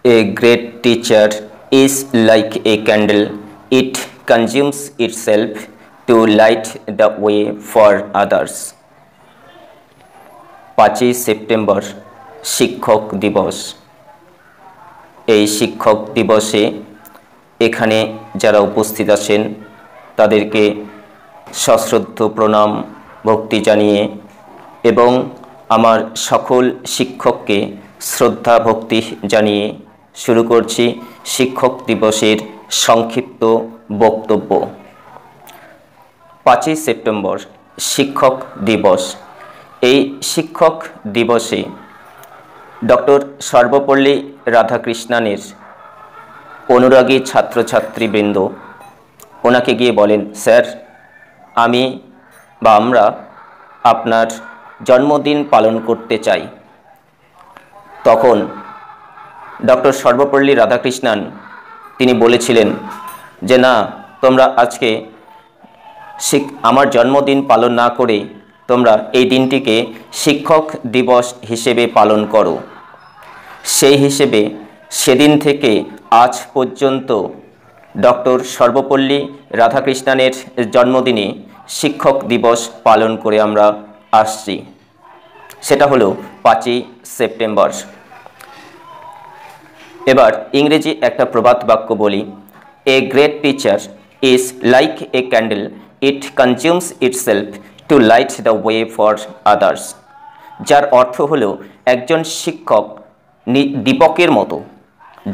A great teacher is like a candle. It consumes itself to light the way for others. 5 September শিক্ষক দিবস। এই শিক্ষক দিবসে এখানে যারা উপস্থিত আছেন তাদেরকে সশ্রদ্ধ প্রণাম ভক্তি জানিয়ে এবং আমার সকল শিক্ষককে শ্রদ্ধা ভক্তি জানিয়ে শুরু করছি শিক্ষক দিবসের সংক্ষিপ্ত বক্তব্য। 5 সেপ্টেম্বর শিক্ষক দিবস। এই শিক্ষক দিবসে ডক্টর সর্বপল্লী রাধাকৃষ্ণানের অনুরাগী ছাত্রছাত্রীবৃন্দ ওনাকে গিয়ে বলেন, স্যার আমি বা আমরা আপনার জন্মদিন পালন করতে চাই। তখন ডক্টর সর্বপল্লী রাধাকৃষ্ণান তিনি বলেছিলেন যে না, তোমরা আজকে আমার জন্মদিন পালন না করে তোমরা এই দিনটিকে শিক্ষক দিবস হিসেবে পালন করো। সেই হিসেবে সেদিন থেকে আজ পর্যন্ত ডক্টর সর্বপল্লী রাধাকৃষ্ণানের জন্মদিনে শিক্ষক দিবস পালন করে আমরা আসছি। সেটা হলো 5 সেপ্টেম্বর। এবার ইংরেজি একটা প্রবাদ বাক্য বলি, a great teacher is like a candle, it consumes itself to light the way for others. যার অর্থ হলো একজন শিক্ষক দীপকের মতো,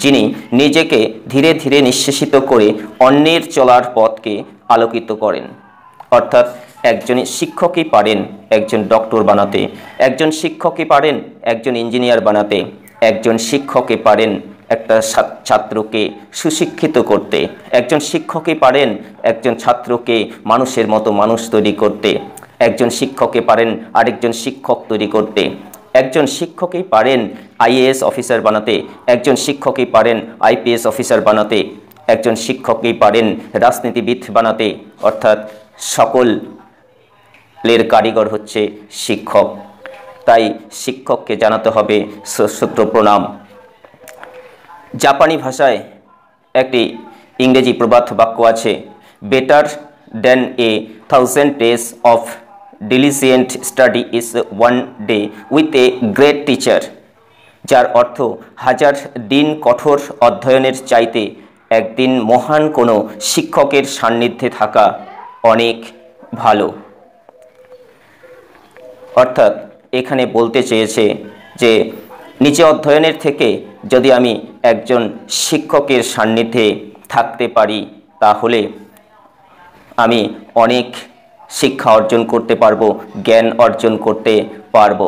যিনি নিজেকে ধীরে ধীরে নিঃশেষিত করে অন্যের চলার পথকে আলোকিত করেন। অর্থাৎ একজন শিক্ষকই পারেন একজন ডক্টর বানাতে, একজন শিক্ষকই পারেন একজন ইঞ্জিনিয়ার বানাতে, একজন শিক্ষকই পারেন একটা ছাত্রকে সুশিক্ষিত করতে, একজন শিক্ষকই পারেন একজন ছাত্রকে মানুষের মতো মানুষ তৈরি করতে, একজন শিক্ষকই পারেন আরেকজন শিক্ষক তৈরি করতে, একজন শিক্ষকই পারেন আইএএস অফিসার বানাতে, একজন শিক্ষকই পারেন আইপিএস অফিসার বানাতে, একজন শিক্ষকই পারেন রাজনীতিবিদ বানাতে। অর্থাৎ সকলের কারিগর হচ্ছে শিক্ষক। তাই শিক্ষককে জানাতে হবে সশ্রদ্ধ প্রণাম। জাপানি ভাষায় একটি ইংরেজি প্রবাদ বাক্য আছে, better then A 1000 days of diligent study is one day with a great teacher। যার অর্থ 1000 দিন কঠোর অধ্যয়নের চাইতে একদিন মহান কোনো শিক্ষকের সান্নিধ্যে থাকা অনেক ভালো। অর্থাৎ এখানে বলতে চেয়েছে যে নিচে অধ্যয়নের থেকে যদি আমি একজন শিক্ষকের সান্নিধ্যে থাকতে পারি তাহলে আমি অনেক শিক্ষা অর্জন করতে পারবো, জ্ঞান অর্জন করতে পারবো।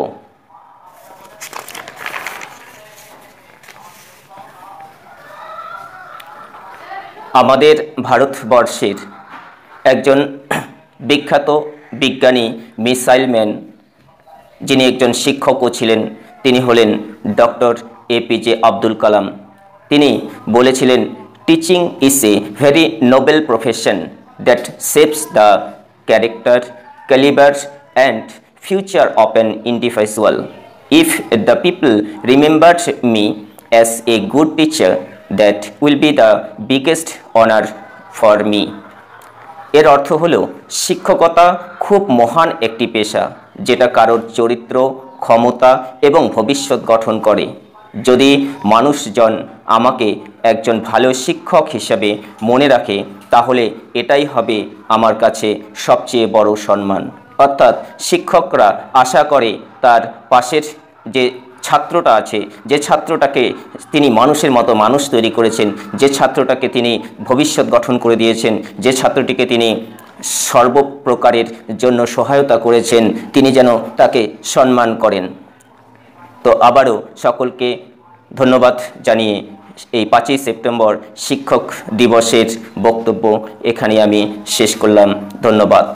আমাদের ভারতবর্ষের একজন বিখ্যাত বিজ্ঞানী মিসাইল ম্যান, যিনি একজন শিক্ষকও ছিলেন, তিনি হলেন ডক্টর এপিজে আব্দুল কালাম। তিনি বলেছিলেন, teaching is a very noble profession that shapes the character, calibre and future of an individual. If the people remember me as a good teacher, that will be the biggest honour for me. এর অর্থ হলো শিক্ষকতা খুব মহান একটি পেশা, যেটা কারোর চরিত্র, ক্ষমতা এবং ভবিষ্যৎ গঠন করে। যদি মানুষজন আমাকে একজন ভালো শিক্ষক হিসাবে মনে রাখে তাহলে এটাই হবে আমার কাছে সবচেয়ে বড় সম্মান। অর্থাৎ শিক্ষকরা আশা করে তার পাশের যে ছাত্রটা আছে, যে ছাত্রটাকে তিনি মানুষের মতো মানুষ তৈরি করেছেন, যে ছাত্রটাকে তিনি ভবিষ্যৎ গঠন করে দিয়েছেন, যে ছাত্রটিকে তিনি সর্বপ্রকারের জন্য সহায়তা করেছেন, তিনি যেন তাকে সম্মান করেন। তো আবারও সকলকে ধন্যবাদ জানিয়ে এই 5 সেপ্টেম্বর শিক্ষক দিবসের বক্তব্য এখানে আমি শেষ করলাম। ধন্যবাদ।